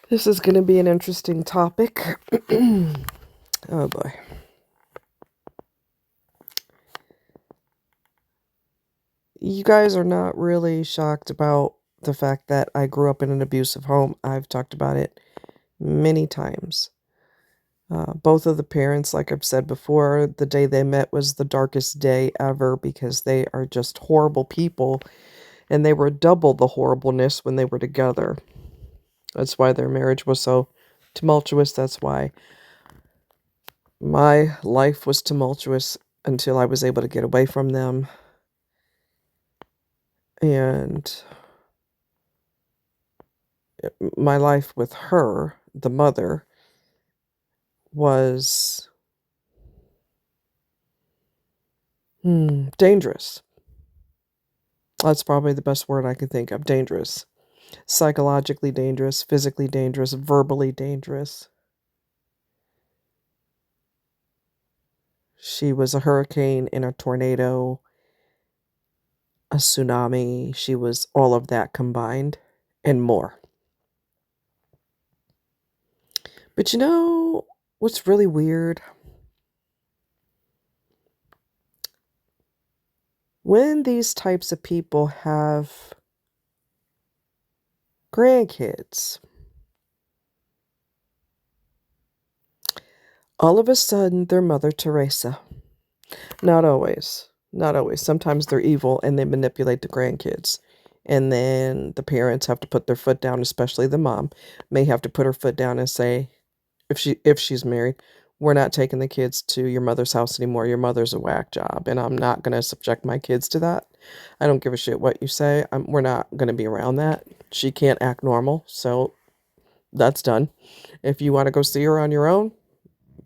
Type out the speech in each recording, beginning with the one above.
This is going to be an interesting topic. Oh boy. You guys are not really shocked about the fact that I grew up in an abusive home. I've talked about it many times. Both of the parents, like I've said before, the day they met was the darkest day ever because they are just horrible people, and they were double the horribleness when they were together. That's why their marriage was so tumultuous. That's why my life was tumultuous until I was able to get away from them. And my life with her, the mother, was dangerous. That's probably the best word I can think of. Dangerous. Psychologically dangerous, physically dangerous, verbally dangerous. She was a hurricane and a tornado, a tsunami. She was all of that combined and more. But you know what's really weird? When these types of people have grandkids, all of a sudden they're Mother Teresa. Not always. Not always. Sometimes they're evil and they manipulate the grandkids. And then the parents have to put their foot down, especially the mom may have to put her foot down and say, if she's married, we're not taking the kids to your mother's house anymore. Your mother's a whack job, and I'm not going to subject my kids to that. I don't give a shit what you say. We're not going to be around that. She can't act normal, so that's done. If you want to go see her on your own,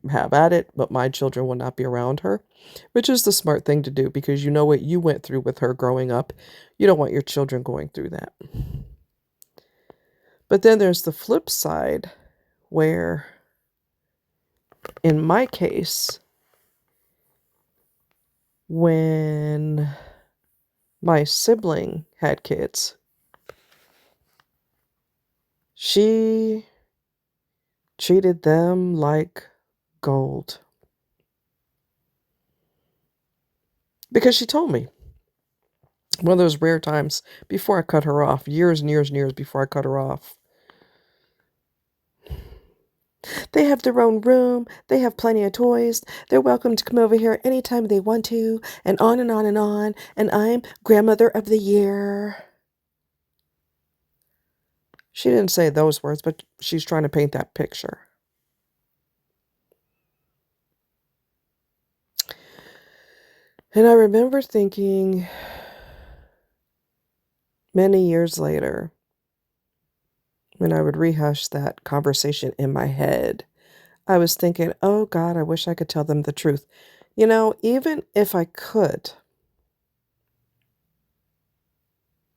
have at it, but my children will not be around her, which is the smart thing to do because you know what you went through with her growing up. You don't want your children going through that. But then there's the flip side where, in my case, when my sibling had kids, she treated them like gold. Because she told me, one of those rare times before I cut her off, years and years and years before I cut her off, they have their own room, they have plenty of toys, they're welcome to come over here anytime they want to, and on and on and on, and I'm grandmother of the year. She didn't say those words, but she's trying to paint that picture. And I remember thinking many years later, when I would rehash that conversation in my head, I was thinking, oh God, I wish I could tell them the truth. You know, even if I could,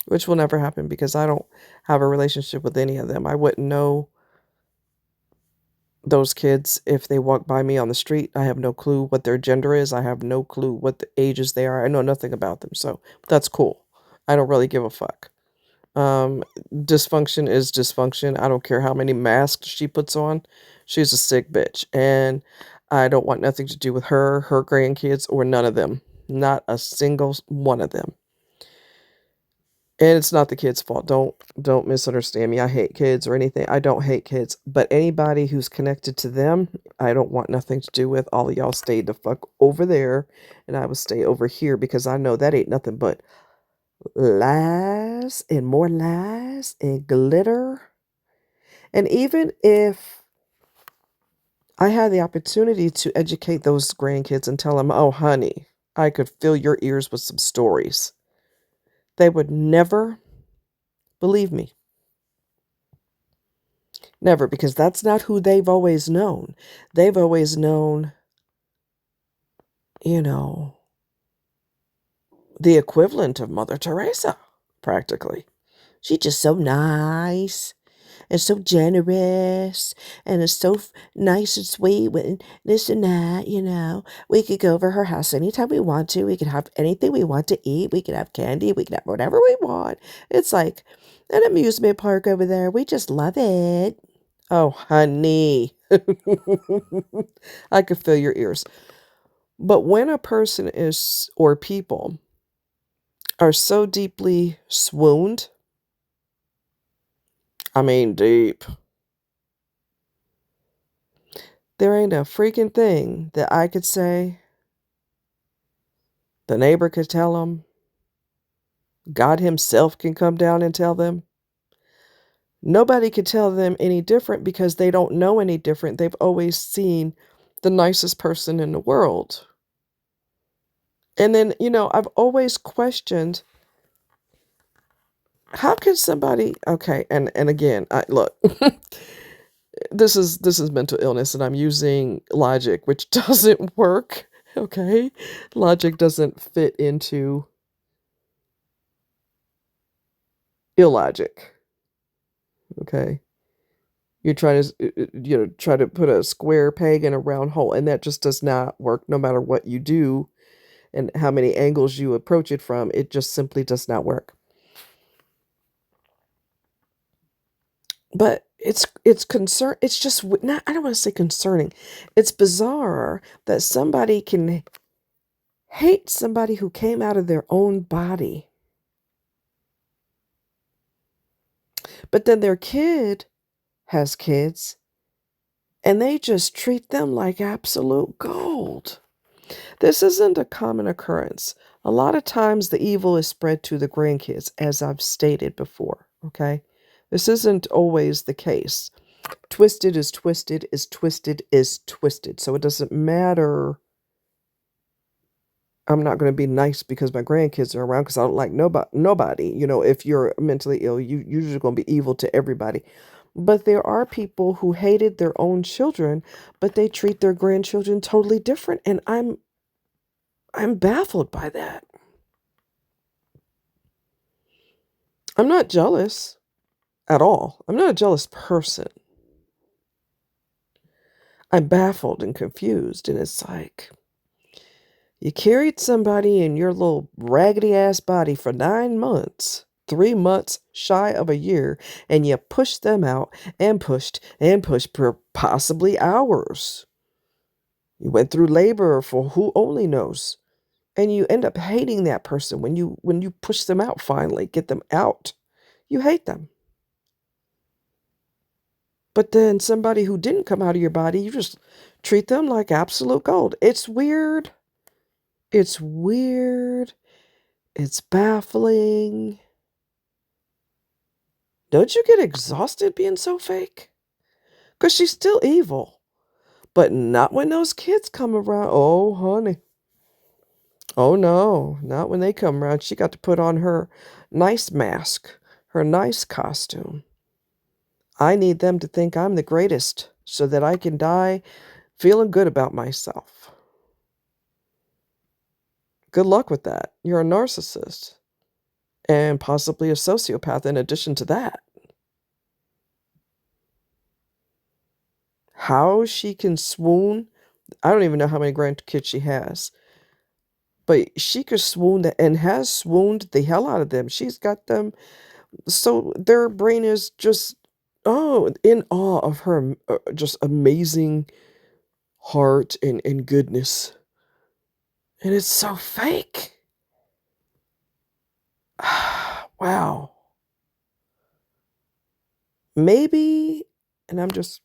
which will never happen because I don't have a relationship with any of them. I wouldn't know those kids if they walk by me on the street. I have no clue what their gender is. I have no clue what the ages they are. I know nothing about them. So that's cool. I don't really give a fuck. Um, Dysfunction is dysfunction. I don't care how many masks she puts on. She's a sick bitch. And I don't want nothing to do with her, her grandkids, or none of them. Not a single one of them. And it's not the kids' fault. Don't misunderstand me. I hate kids or anything. I don't hate kids. But anybody who's connected to them, I don't want nothing to do with. All of y'all stay the fuck over there. And I will stay over here because I know that ain't nothing but lies and more lies and glitter. And even if I had the opportunity to educate those grandkids and tell them, oh, honey, I could fill your ears with some stories, they would never believe me. Never, because that's not who they've always known. They've always known, you know, the equivalent of Mother Teresa, practically. She's just so nice and so generous and is so nice and sweet and this and that, you know. We could go over her house anytime we want to. We could have anything we want to eat. We could have candy. We could have whatever we want. It's like an amusement park over there. We just love it. Oh, honey. I could feel your ears. But when a person is, or people are so deeply swooned, I mean, deep, there ain't a freaking thing that I could say, the neighbor could tell them, God Himself can come down and tell them. Nobody could tell them any different because they don't know any different. They've always seen the nicest person in the world. And then, I've always questioned, how can somebody, okay, and again, I look, this is mental illness and I'm using logic, which doesn't work. Okay? Logic doesn't fit into illogic. Okay? You're trying to try to put a square peg in a round hole, and that just does not work no matter what you do and how many angles you approach it from. It just simply does not work. But it's just not, I don't want to say concerning. It's bizarre that somebody can hate somebody who came out of their own body. But then their kid has kids and they just treat them like absolute gold. This isn't a common occurrence. A lot of times the evil is spread to the grandkids, as I've stated before, okay? This isn't always the case. Twisted is twisted is twisted is twisted. So it doesn't matter. I'm not going to be nice because my grandkids are around because I don't like nobody. If you're mentally ill, you're usually going to be evil to everybody. But there are people who hated their own children, but they treat their grandchildren totally different, and I'm baffled by that. I'm not jealous at all. I'm not a jealous person. I'm baffled and confused, and it's like you carried somebody in your little raggedy ass body for 9 months, 3 months shy of a year, and you pushed them out and pushed for possibly hours. You went through labor for who only knows. And you end up hating that person when you push them out finally, get them out. You hate them. But then somebody who didn't come out of your body, you just treat them like absolute gold. It's weird. It's weird. It's baffling. Don't you get exhausted being so fake? Because she's still evil. But not when those kids come around. Oh, honey. Oh, no. Not when they come around. She got to put on her nice mask, her nice costume. I need them to think I'm the greatest so that I can die feeling good about myself. Good luck with that. You're a narcissist and possibly a sociopath in addition to that. How she can swoon, I don't even know how many grandkids she has, but she could swoon and has swooned the hell out of them. She's got them so their brain is just, in awe of her just amazing heart and goodness. And it's so fake. Wow. Maybe, and I'm just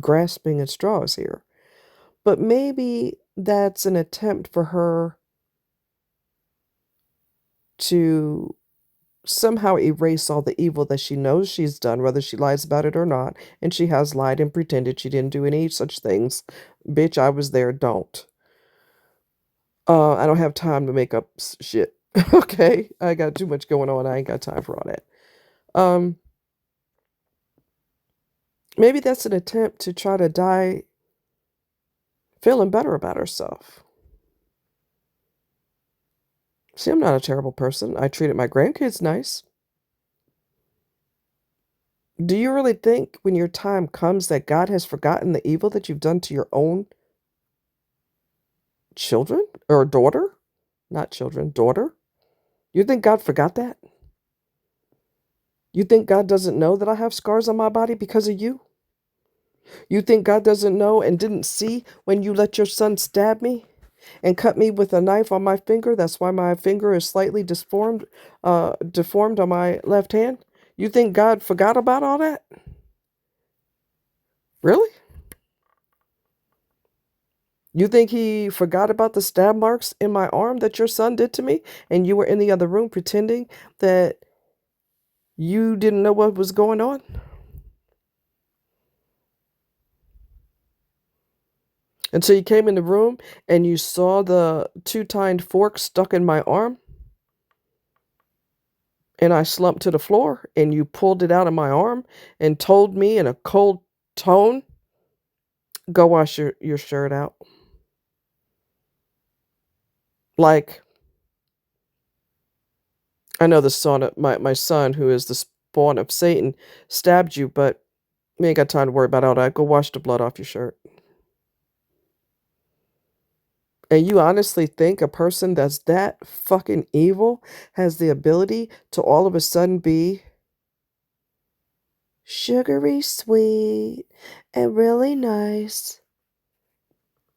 grasping at straws here, but maybe that's an attempt for her to somehow erase all the evil that she knows she's done, whether she lies about it or not. And she has lied and pretended she didn't do any such things. Bitch, I was there. Don't. I don't have time to make up shit. Okay? I got too much going on. I ain't got time for all that. Um, Maybe that's an attempt to try to die feeling better about herself. See, I'm not a terrible person. I treated my grandkids nice. Do you really think when your time comes that God has forgotten the evil that you've done to your own children or daughter? Not children, daughter? You think God forgot that? You think God doesn't know that I have scars on my body because of you? You think God doesn't know and didn't see when you let your son stab me and cut me with a knife on my finger? That's why my finger is slightly deformed on my left hand. You think God forgot about all that? Really? You think he forgot about the stab marks in my arm that your son did to me and you were in the other room pretending that you didn't know what was going on? And so you came in the room and you saw the two-tined fork stuck in my arm and I slumped to the floor and you pulled it out of my arm and told me in a cold tone, go wash your shirt out. Like, I know the son of my son, who is the spawn of Satan, stabbed you, but we ain't got time to worry about all that. Go wash the blood off your shirt. And you honestly think a person that's that fucking evil has the ability to all of a sudden be sugary sweet and really nice?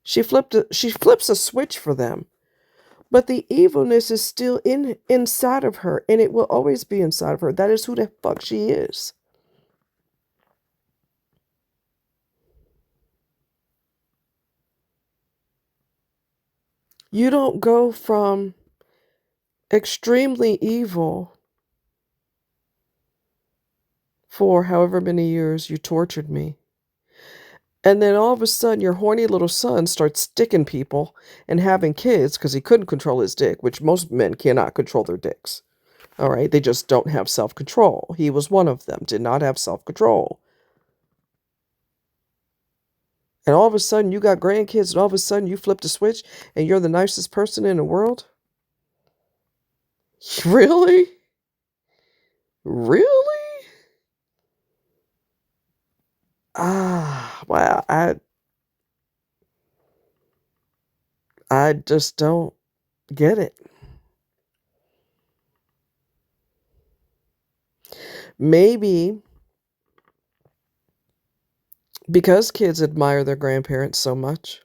She flips a switch for them. But the evilness is still inside of her, and it will always be inside of her. That is who the fuck she is. You don't go from extremely evil for however many years you tortured me. And then all of a sudden, your horny little son starts sticking people and having kids because he couldn't control his dick, which most men cannot control their dicks. All right, they just don't have self control. He was one of them, did not have self control. And all of a sudden, you got grandkids, and all of a sudden, you flipped a switch and you're the nicest person in the world? Really? Really? Wow. I just don't get it. Maybe because kids admire their grandparents so much,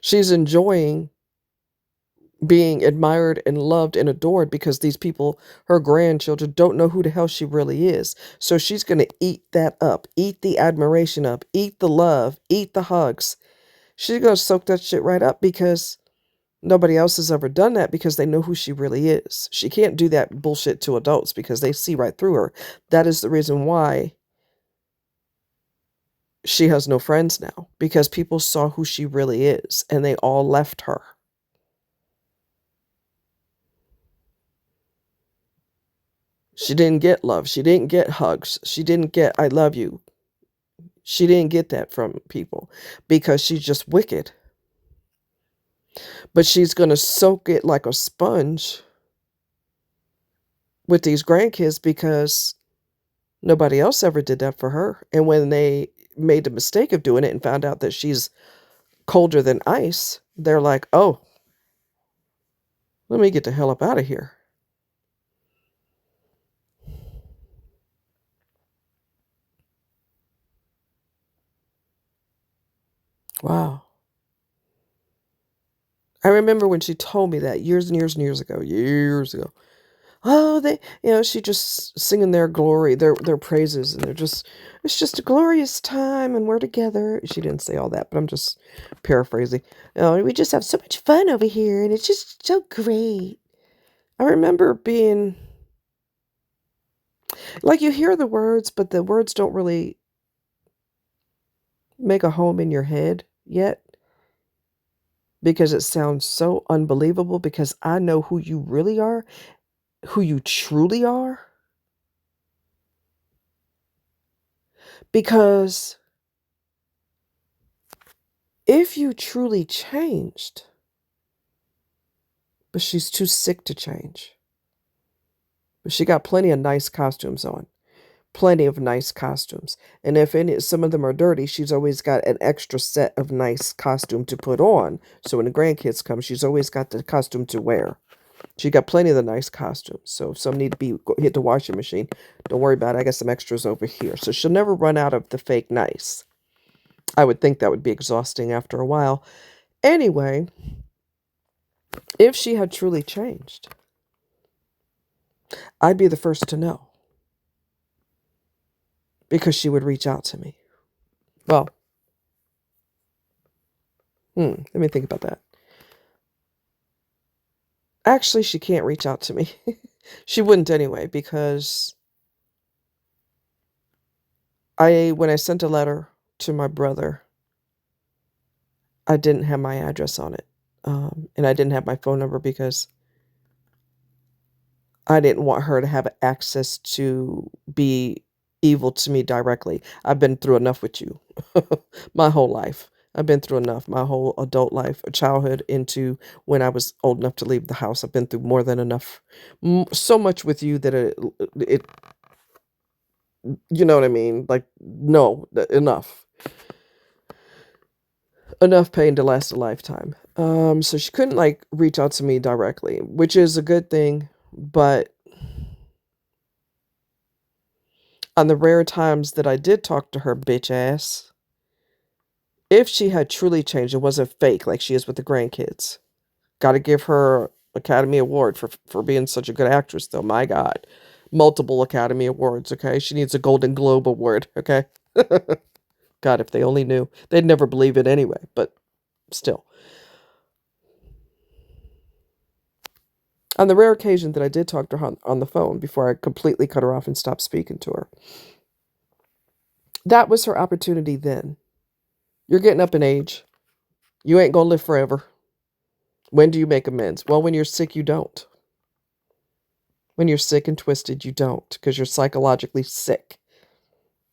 she's enjoying being admired and loved and adored because these people, her grandchildren, don't know who the hell she really is. So she's going to eat that up, eat the admiration up, eat the love, eat the hugs. She's going to soak that shit right up because nobody else has ever done that because they know who she really is. She can't do that bullshit to adults because they see right through her. That is the reason why she has no friends now, because people saw who she really is and they all left her. She didn't get love. She didn't get hugs. She didn't get I love you. She didn't get that from people because she's just wicked. But she's going to soak it like a sponge with these grandkids because nobody else ever did that for her. And when they made the mistake of doing it and found out that she's colder than ice, they're like, oh, let me get the hell up out of here. Wow. I remember when she told me that years and years and years ago, years ago. Oh, she just singing their glory, their praises, and it's just a glorious time, and we're together. She didn't say all that, but I'm just paraphrasing. Oh, we just have so much fun over here, and it's just so great. I remember being like, you hear the words, but the words don't really make a home in your head yet because it sounds so unbelievable because I know who you really are, who you truly are. Because if you truly changed, but she's too sick to change. But she got plenty of nice costumes on. Plenty of nice costumes. And if some of them are dirty, she's always got an extra set of nice costume to put on. So when the grandkids come, she's always got the costume to wear. She got plenty of the nice costumes. So if some need to be hit the washing machine, don't worry about it. I got some extras over here. So she'll never run out of the fake nice. I would think that would be exhausting after a while. Anyway, if she had truly changed, I'd be the first to know because she would reach out to me. Well, let me think about that. Actually, she can't reach out to me. She wouldn't anyway, because when I sent a letter to my brother, I didn't have my address on it. And I didn't have my phone number because I didn't want her to have access to be evil to me directly. I've been through enough with you my whole life. I've been through enough, my whole adult life, childhood into when I was old enough to leave the house. I've been through more than enough, so much with you that it you know what I mean? Like, no, enough. Enough pain to last a lifetime. So she couldn't like reach out to me directly, which is a good thing, but on the rare times that I did talk to her bitch ass, if she had truly changed, it wasn't fake like she is with the grandkids. Got to give her Academy Award for being such a good actress, though. My God, multiple Academy Awards. Okay, she needs a Golden Globe Award. Okay, God, if they only knew, they'd never believe it anyway. But still, on the rare occasion that I did talk to her on the phone before I completely cut her off and stopped speaking to her, that was her opportunity. Then you're getting up in age. You ain't gonna live forever. When do you make amends? Well, when you're sick, you don't. When you're sick and twisted, you don't, because you're psychologically sick.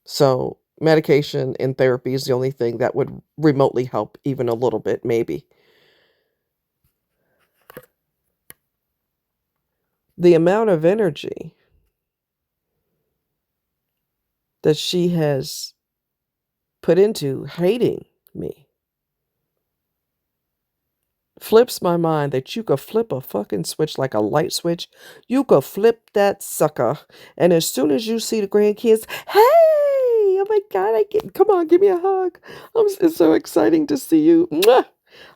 So medication and therapy is the only thing that would remotely help, even a little bit, maybe. The amount of energy that she has put into hating me flips my mind that you could flip a fucking switch like a light switch. You could flip that sucker. And as soon as you see the grandkids, hey, oh my God, come on, give me a hug. It's so exciting to see you. Mwah!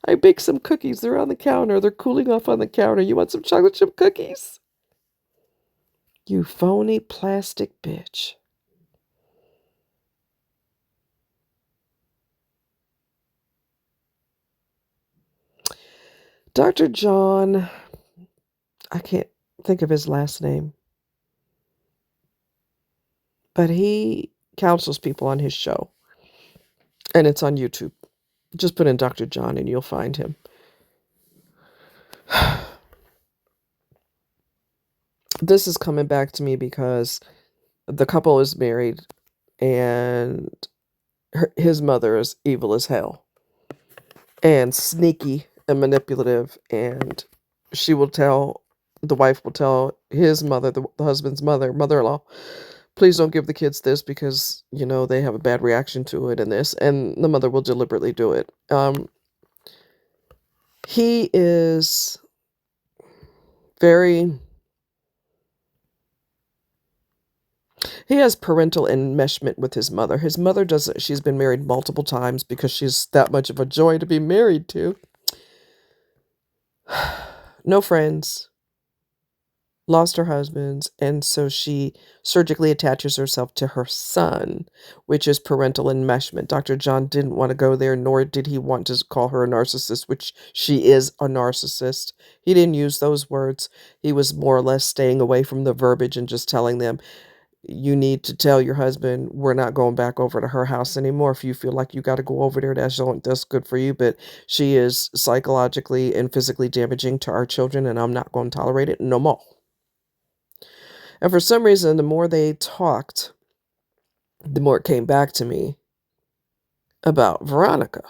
I baked some cookies. They're on the counter. They're cooling off on the counter. You want some chocolate chip cookies? You phony plastic bitch. Dr. John, I can't think of his last name, but he counsels people on his show, and it's on YouTube. Just put in Dr. John and you'll find him. This is coming back to me because the couple is married and his mother is evil as hell and sneaky and manipulative, and the wife will tell his mother, the husband's mother-in-law, please don't give the kids this because, they have a bad reaction to it and this, and the mother will deliberately do it. He is he has parental enmeshment with his mother. His mother doesn't, she's been married multiple times because she's that much of a joy to be married to. No friends, lost her husbands, and so she surgically attaches herself to her son, which is parental enmeshment. Dr. John didn't want to go there, nor did he want to call her a narcissist, which she is a narcissist. He didn't use those words. He was more or less staying away from the verbiage and just telling them, you need to tell your husband we're not going back over to her house anymore. If you feel like you got to go over there, that's good for you, but she is psychologically and physically damaging to our children, and I'm not going to tolerate it no more. And for some reason, the more they talked, the more it came back to me about Veronica,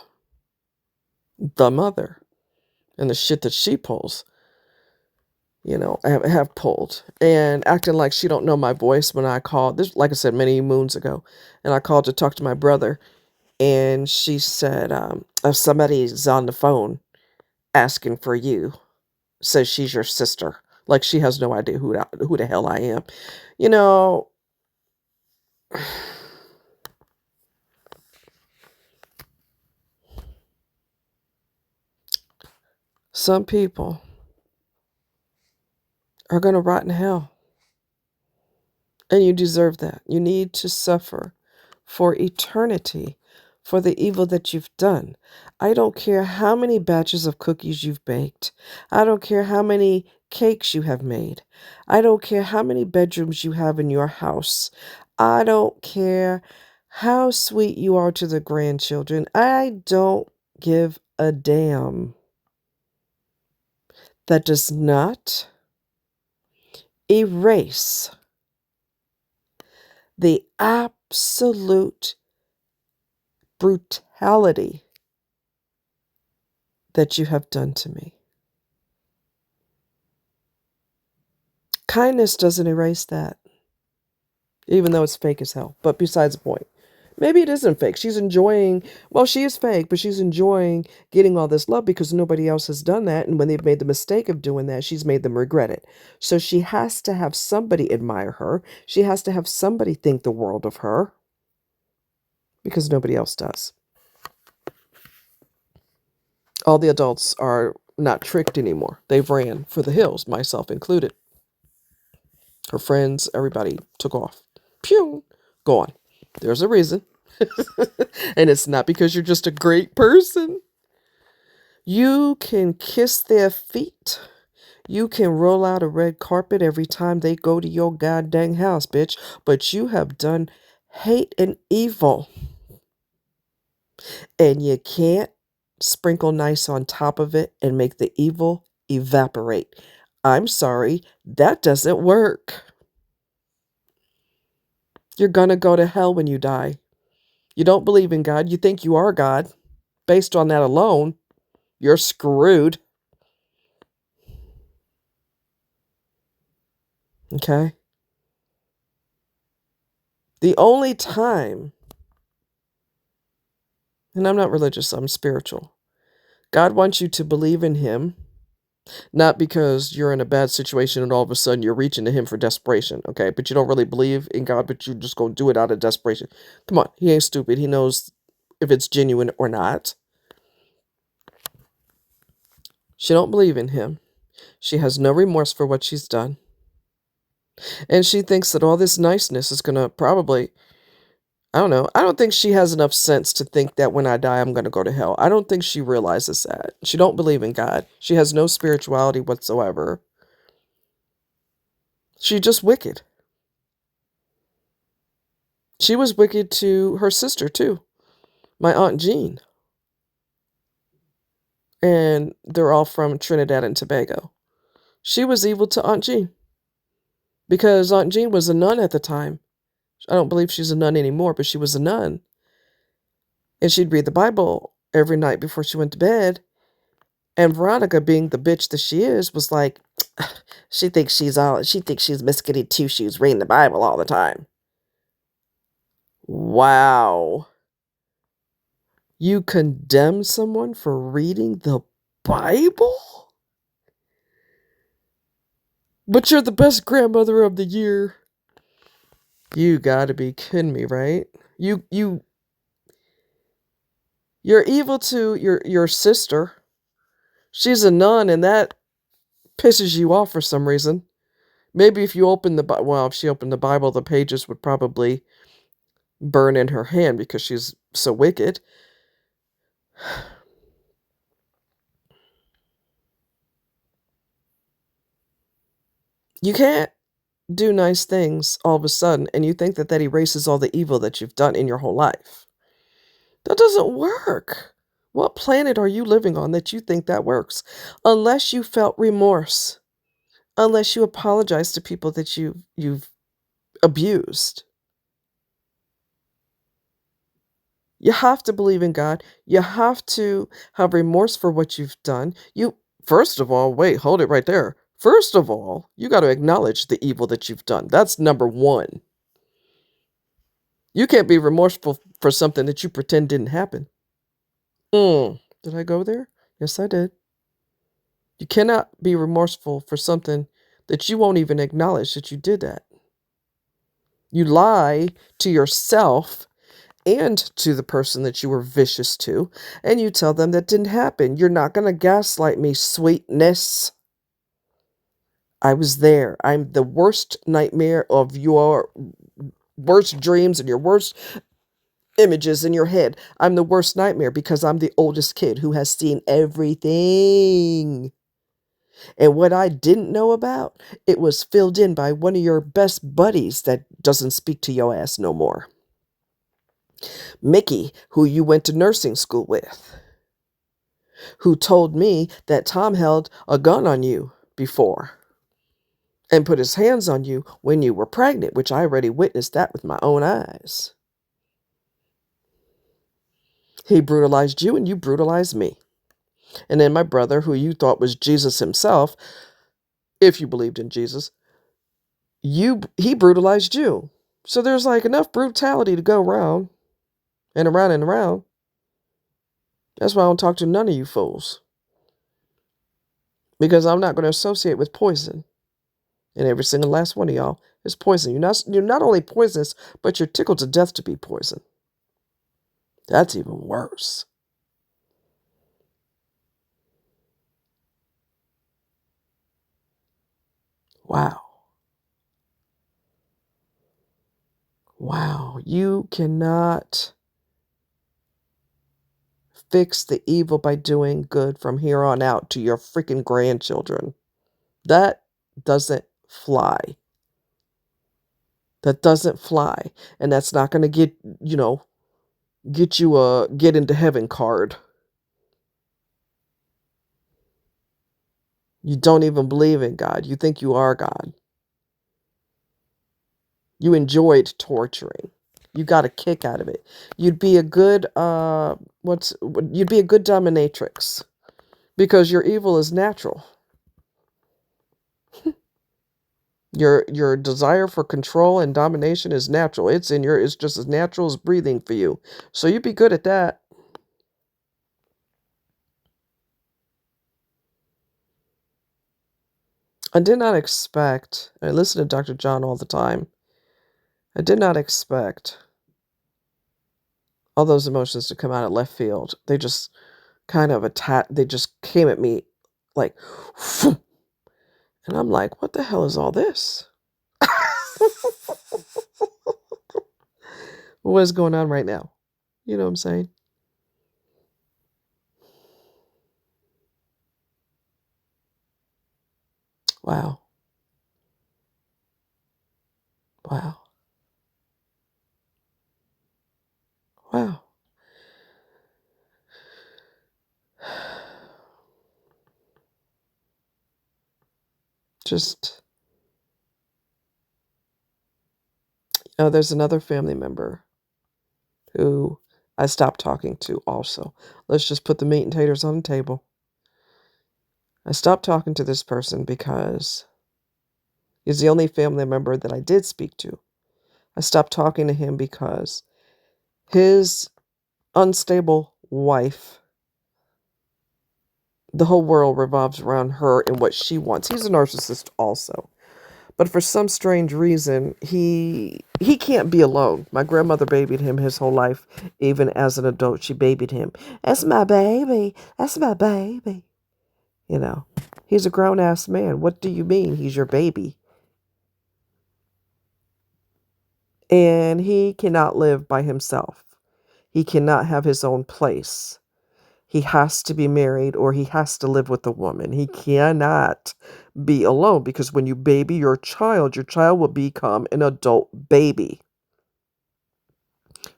the mother, and the shit that she pulls. Have pulled, and acting like she don't know my voice when I called. This, like I said, many moons ago, and I called to talk to my brother, and she said, if somebody's on the phone asking for you, says she's your sister. Like she has no idea who the hell I am. You know, Some people are going to rot in hell. And you deserve that. You need to suffer for eternity for the evil that you've done. I don't care how many batches of cookies you've baked. I don't care how many cakes you have made. I don't care how many bedrooms you have in your house. I don't care how sweet you are to the grandchildren. I don't give a damn. That does not erase the absolute brutality that you have done to me. Kindness doesn't erase that, even though it's fake as hell. But besides the point, maybe it isn't fake. She's enjoying, well, she is fake, but she's enjoying getting all this love because nobody else has done that. And when they've made the mistake of doing that, she's made them regret it. So she has to have somebody admire her. She has to have somebody think the world of her because nobody else does. All the adults are not tricked anymore. They've ran for the hills, myself included. Her friends, everybody took off. Pew! Gone. There's a reason. And it's not because you're just a great person. You can kiss their feet. You can roll out a red carpet every time they go to your goddamn house, bitch. But you have done hate and evil. And you can't sprinkle nice on top of it and make the evil evaporate. I'm sorry, that doesn't work. You're gonna go to hell when you die. You don't believe in God. You think you are God. Based on that alone, you're screwed. Okay? The only time, and I'm not religious, I'm spiritual. God wants you to believe in Him, not because you're in a bad situation and all of a sudden you're reaching to Him for desperation, okay? But you don't really believe in God, but you just go do it out of desperation. Come on, He ain't stupid. He knows if it's genuine or not. She don't believe in Him. She has no remorse for what she's done. And she thinks that all this niceness is going to probably, I don't know. I don't think she has enough sense to think that when I die, I'm going to go to hell. I don't think she realizes that. She don't believe in God. She has no spirituality whatsoever. She's just wicked. She was wicked to her sister, too. My Aunt Jean. And they're all from Trinidad and Tobago. She was evil to Aunt Jean. Because Aunt Jean was a nun at the time. I don't believe she's a nun anymore, but she was a nun. And she'd read the Bible every night before she went to bed. And Veronica, being the bitch that she is, was like, she thinks she's Miss Goody Two Shoes reading the Bible all the time. Wow. You condemn someone for reading the Bible? But you're the best grandmother of the year. You gotta be kidding me, right? You're evil to your sister. She's a nun, and that pisses you off for some reason. Maybe if you open if she opened the Bible, the pages would probably burn in her hand because she's so wicked. You can't do nice things all of a sudden and you think that erases all the evil that you've done in your whole life. That doesn't work. What planet are you living on that you think that works? Unless you felt remorse. Unless you apologize to people that you've abused. You have to believe in God. You have to have remorse for what you've done. First of all, wait, hold it right there. First of all, you got to acknowledge the evil that you've done. That's number one. You can't be remorseful for something that you pretend didn't happen. Did I go there? Yes, I did. You cannot be remorseful for something that you won't even acknowledge that you did that. You lie to yourself and to the person that you were vicious to, and you tell them that didn't happen. You're not going to gaslight me, sweetness. I was there. I'm the worst nightmare of your worst dreams and your worst images in your head. I'm the worst nightmare because I'm the oldest kid who has seen everything. And what I didn't know about, it was filled in by one of your best buddies that doesn't speak to your ass no more. Mickey, who you went to nursing school with, who told me that Tom held a gun on you before and put his hands on you when you were pregnant, which I already witnessed that with my own eyes. He brutalized you and you brutalized me. And then my brother, who you thought was Jesus himself, if you believed in Jesus, he brutalized you. So there's like enough brutality to go around and around and around. That's why I don't talk to none of you fools. Because I'm not going to associate with poison. And every single last one of y'all is poison. You're not only poisonous, but you're tickled to death to be poison. That's even worse. Wow. Wow. You cannot fix the evil by doing good from here on out to your freaking grandchildren. That doesn't fly. That doesn't fly. And that's not going to get you a get into heaven card. You don't even believe in God. You think you are God. You enjoyed torturing. You got a kick out of it. You'd be a good you'd be a good dominatrix because your evil is natural. Your desire for control and domination is natural. It's just as natural as breathing for you. So you'd be good at that. I did not expect, I listen to Dr. John all the time. I did not expect all those emotions to come out of left field. They just kind of they just came at me like, and I'm like, what the hell is all this? What is going on right now? You know what I'm saying? Wow. Wow. Wow. Just, there's another family member who I stopped talking to also. Let's just put the meat and taters on the table. I stopped talking to this person because he's the only family member that I did speak to. I stopped talking to him because his unstable wife, the whole world revolves around her and what she wants. He's a narcissist also. But for some strange reason, he can't be alone. My grandmother babied him his whole life. Even as an adult, she babied him. That's my baby. That's my baby. You know, he's a grown-ass man. What do you mean he's your baby? And he cannot live by himself. He cannot have his own place. He has to be married or he has to live with a woman. He cannot be alone because when you baby your child will become an adult baby.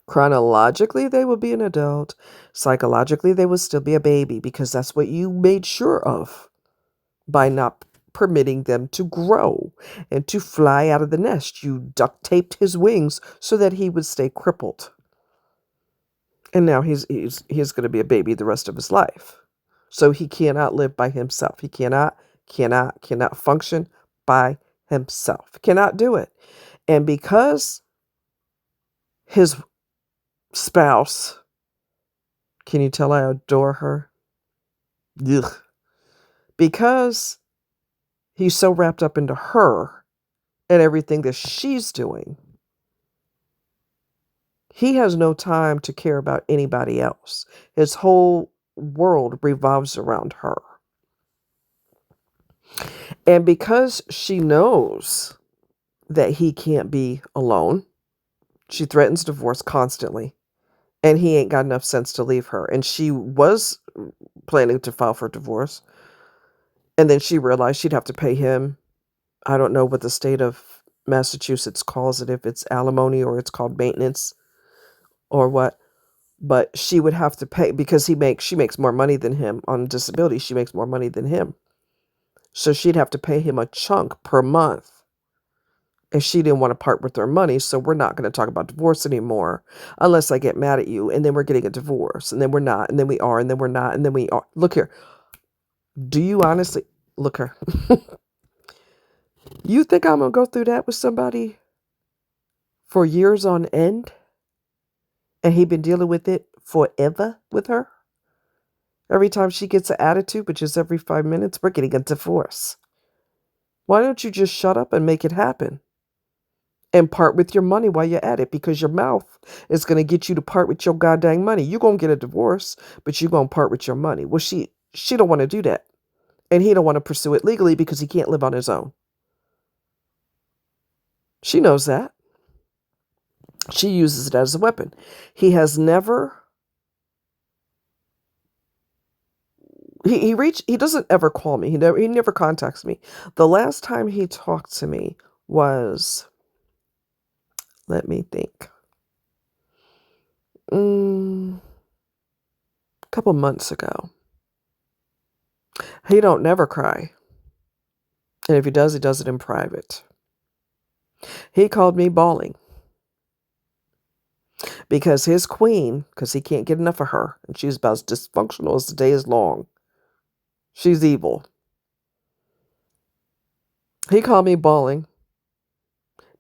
Chronologically, they will be an adult. Psychologically, they will still be a baby because that's what you made sure of by not permitting them to grow and to fly out of the nest. You duct taped his wings so that he would stay crippled. And now he's going to be a baby the rest of his life. So he cannot live by himself. He cannot function by himself. Cannot do it. And because his spouse, can you tell I adore her? Ugh. Because he's so wrapped up into her and everything that she's doing, He has no time to care about anybody else. His whole world revolves around her. And because she knows that he can't be alone, she threatens divorce constantly. And he ain't got enough sense to leave her. And she was planning to file for divorce. And then she realized she'd have to pay him. I don't know what the state of Massachusetts calls it, if it's alimony or it's called maintenance or what. But she would have to pay because she makes more money than him on disability. She makes more money than him. So she'd have to pay him a chunk per month. And she didn't want to part with her money, so we're not going to talk about divorce anymore unless I get mad at you, and then we're getting a divorce, and then we're not, and then we are, and then we're not, and then we are. Look here. Do you honestly look here? You think I'm going to go through that with somebody for years on end? And he been dealing with it forever with her? Every time she gets an attitude, which is every 5 minutes, we're getting a divorce. Why don't you just shut up and make it happen? And part with your money while you're at it, because your mouth is going to get you to part with your goddamn money. You're going to get a divorce, but you're going to part with your money. Well, she don't want to do that. And he don't want to pursue it legally because he can't live on his own. She knows that. She uses it as a weapon. He has never... He doesn't ever call me. He never contacts me. The last time he talked to me was... Let me think. A couple months ago. He don't never cry. And if he does it in private. He called me bawling. Because his queen, because he can't get enough of her, and she's about as dysfunctional as the day is long. She's evil. He called me bawling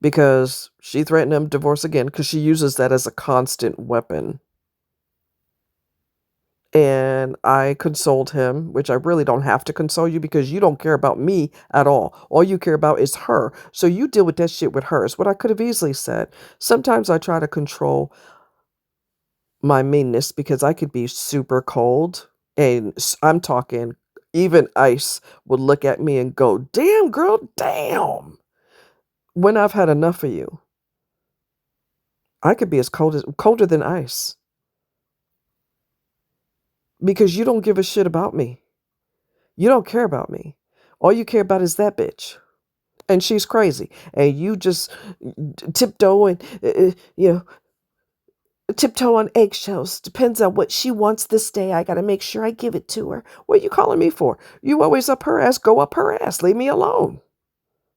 because she threatened him divorce again because she uses that as a constant weapon. And I consoled him, which I really don't have to console you because you don't care about me at all. All you care about is her. So you deal with that shit with her. It's what I could have easily said. Sometimes I try to control my meanness because I could be super cold. And I'm talking, even Ice would look at me and go, damn, girl, damn. When I've had enough of you, I could be as colder than ice. Because you don't give a shit about me. You don't care about me. All you care about is that bitch. And she's crazy. And you just tiptoe and, tiptoe on eggshells. Depends on what she wants this day. I got to make sure I give it to her. What are you calling me for? You always up her ass. Go up her ass. Leave me alone.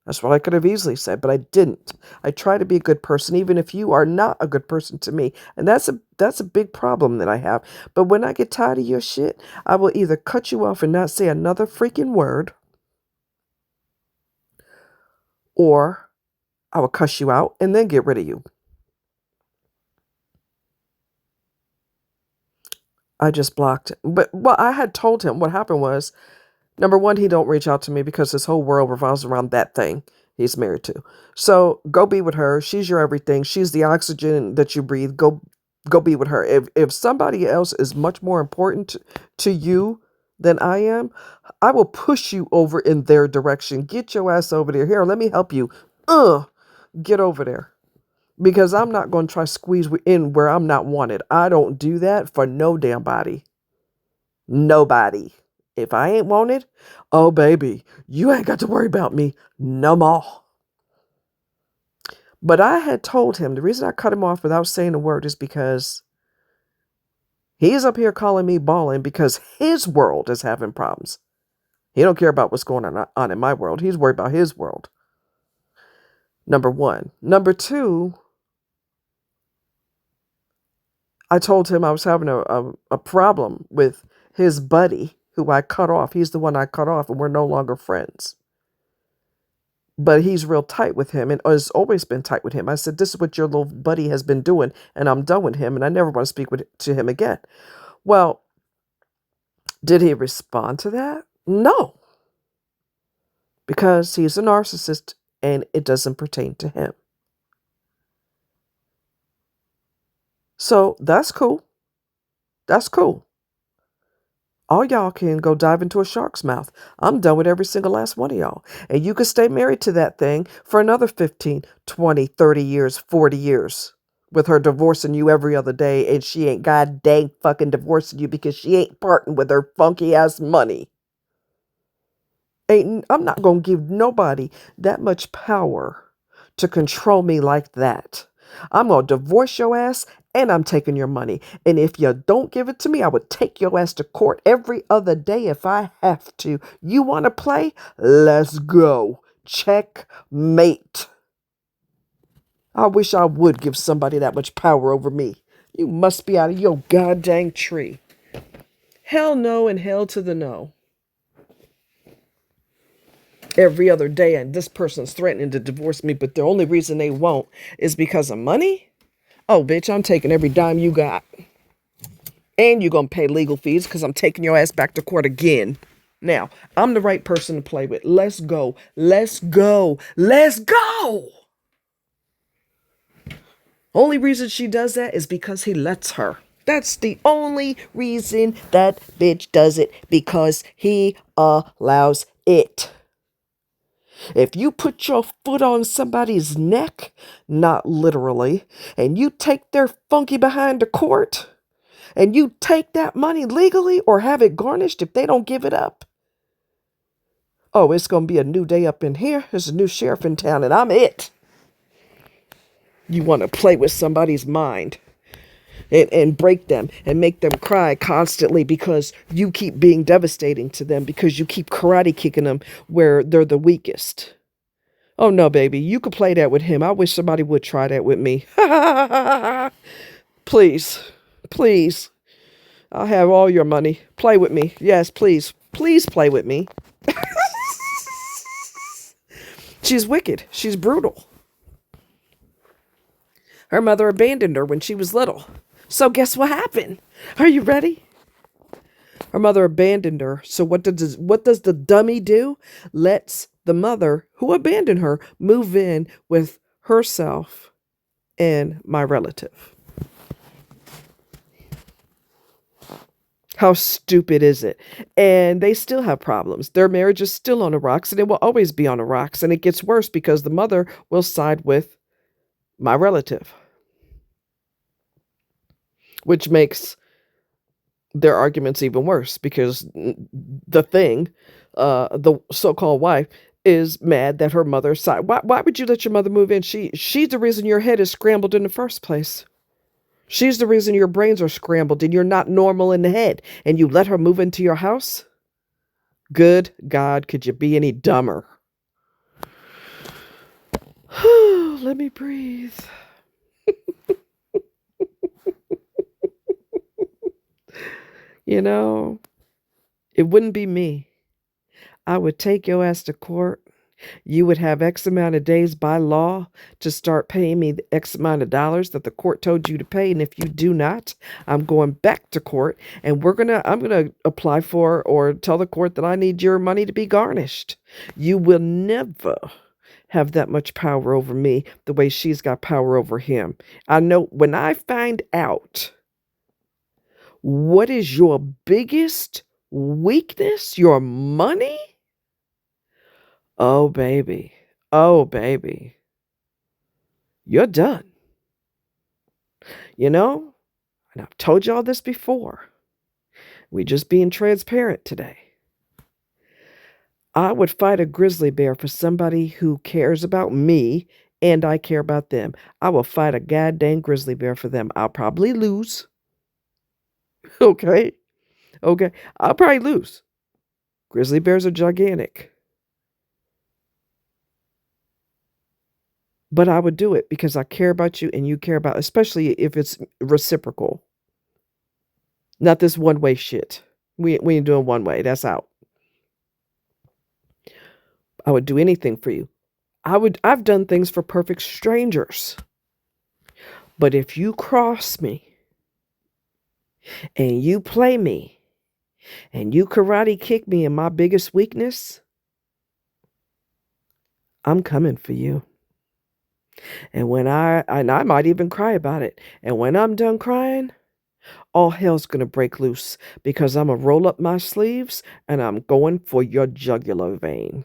That's what I could have easily said, but I didn't. I try to be a good person, even if you are not a good person to me. And that's a big problem that I have. But when I get tired of your shit, I will either cut you off and not say another freaking word, or I will cuss you out and then get rid of you. I just blocked it. But well, I had told him what happened was, number one, he don't reach out to me because his whole world revolves around that thing he's married to. So go be with her. She's your everything. She's the oxygen that you breathe. Go be with her. If somebody else is much more important to you than I am, I will push you over in their direction. Get your ass over there. Here, let me help you. Get over there. Because I'm not going to try to squeeze in where I'm not wanted. I don't do that for no damn body. Nobody. If I ain't wanted, oh baby, you ain't got to worry about me no more. But I had told him, the reason I cut him off without saying a word is because he's up here calling me balling because his world is having problems. He don't care about what's going on in my world. He's worried about his world. Number one. Number two, I told him I was having a problem with his buddy who I cut off. He's the one I cut off, and we're no longer friends. But he's real tight with him and has always been tight with him. I said, this is what your little buddy has been doing, and I'm done with him, and I never want to speak to him again. Well, did he respond to that? No. Because he's a narcissist, and it doesn't pertain to him. So that's cool. That's cool. All y'all can go dive into a shark's mouth. I'm done with every single last one of y'all. And you can stay married to that thing for another 15, 20, 30 years, 40 years. With her divorcing you every other day, and she ain't god dang fucking divorcing you because she ain't parting with her funky ass money. I'm not gonna give nobody that much power to control me like that. I'm gonna divorce your ass and I'm taking your money. And if you don't give it to me, I would take your ass to court every other day if I have to. You wanna play? Let's go. Checkmate. I wish I would give somebody that much power over me. You must be out of your goddamn tree. Hell no and hell to the no. Every other day, and this person's threatening to divorce me, but the only reason they won't is because of money? Oh, bitch, I'm taking every dime you got. And you're going to pay legal fees because I'm taking your ass back to court again. Now, I'm the right person to play with. Let's go. Let's go. Let's go. Only reason she does that is because he lets her. That's the only reason that bitch does it, because he allows it. If you put your foot on somebody's neck, not literally, and you take their funky behind to court, and you take that money legally or have it garnished if they don't give it up, oh, it's going to be a new day up in here. There's a new sheriff in town, and I'm it. You want to play with somebody's mind and break them and make them cry constantly because you keep being devastating to them, because you keep karate kicking them where they're the weakest. Oh no, baby, you could play that with him. I wish somebody would try that with me. Please, please. I'll have all your money. Play with me. Yes, please. Please play with me. She's wicked. She's brutal. Her mother abandoned her when she was little. So guess what happened? Are you ready? Her mother abandoned her. So what does the dummy do? Lets the mother who abandoned her move in with herself and my relative. How stupid is it? And they still have problems. Their marriage is still on the rocks, and it will always be on the rocks. And it gets worse because the mother will side with my relative, which makes their arguments even worse because the so-called wife, is mad that her mother side. Why would you let your mother move in? She's the reason your head is scrambled in the first place. She's the reason your brains are scrambled and you're not normal in the head, and you let her move into your house? Good God, could you be any dumber? Let me breathe. You know, it wouldn't be me. I would take your ass to court. You would have X amount of days by law to start paying me the X amount of dollars that the court told you to pay. And if you do not, I'm going back to court, and I'm gonna apply for or tell the court that I need your money to be garnished. You will never have that much power over me the way she's got power over him. I know when I find out what is your biggest weakness, your money. Oh, baby. Oh, baby. You're done. You know, and I've told y'all this before. We just being transparent today. I would fight a grizzly bear for somebody who cares about me and I care about them. I will fight a goddamn grizzly bear for them. I'll probably lose. Okay. Okay. I'll probably lose. Grizzly bears are gigantic. But I would do it because I care about you and you care about, especially if it's reciprocal. Not this one-way shit. We ain't doing one way. That's out. I would do anything for you. I've done things for perfect strangers. But if you cross me and you play me and you karate kick me in my biggest weakness, I'm coming for you. And I might even cry about it. And when I'm done crying, all hell's gonna break loose because I'm gonna roll up my sleeves and I'm going for your jugular vein.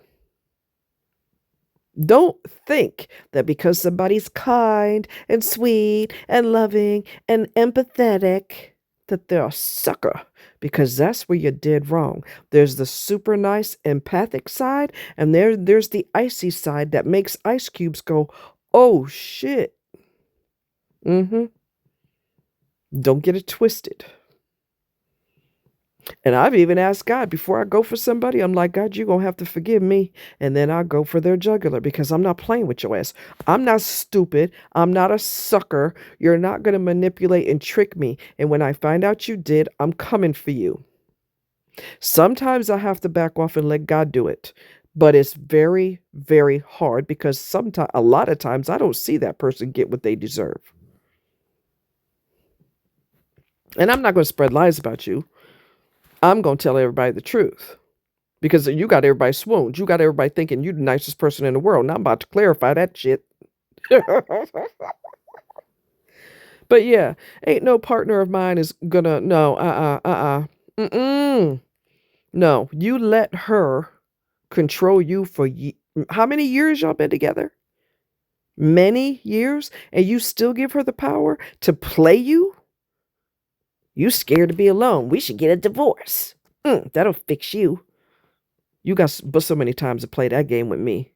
Don't think that because somebody's kind and sweet and loving and empathetic that they're a sucker, because that's where you're dead wrong. There's the super nice empathic side, and there's the icy side that makes ice cubes go, "Oh shit." Mhm. Don't get it twisted. And I've even asked God before I go for somebody, I'm like, God, you're going to have to forgive me. And then I go for their jugular because I'm not playing with your ass. I'm not stupid. I'm not a sucker. You're not going to manipulate and trick me. And when I find out you did, I'm coming for you. Sometimes I have to back off and let God do it. But it's very, very hard because sometimes, a lot of times, I don't see that person get what they deserve. And I'm not going to spread lies about you. I'm going to tell everybody the truth. Because you got everybody swooned. You got everybody thinking you the nicest person in the world. Now I'm about to clarify that shit. But yeah, ain't no partner of mine is gonna, no, mm-mm. No, you let her control you for how many years y'all been together? Many years? And you still give her the power to play you? You scared to be alone. We should get a divorce. That'll fix you. You got but so many times to play that game with me.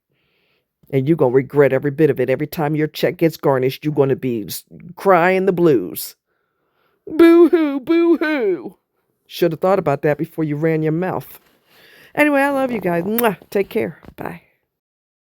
And you're going to regret every bit of it. Every time your check gets garnished, you're going to be crying the blues. Boo-hoo, boo-hoo. Should have thought about that before you ran your mouth. Anyway, I love you guys. Mwah. Take care. Bye.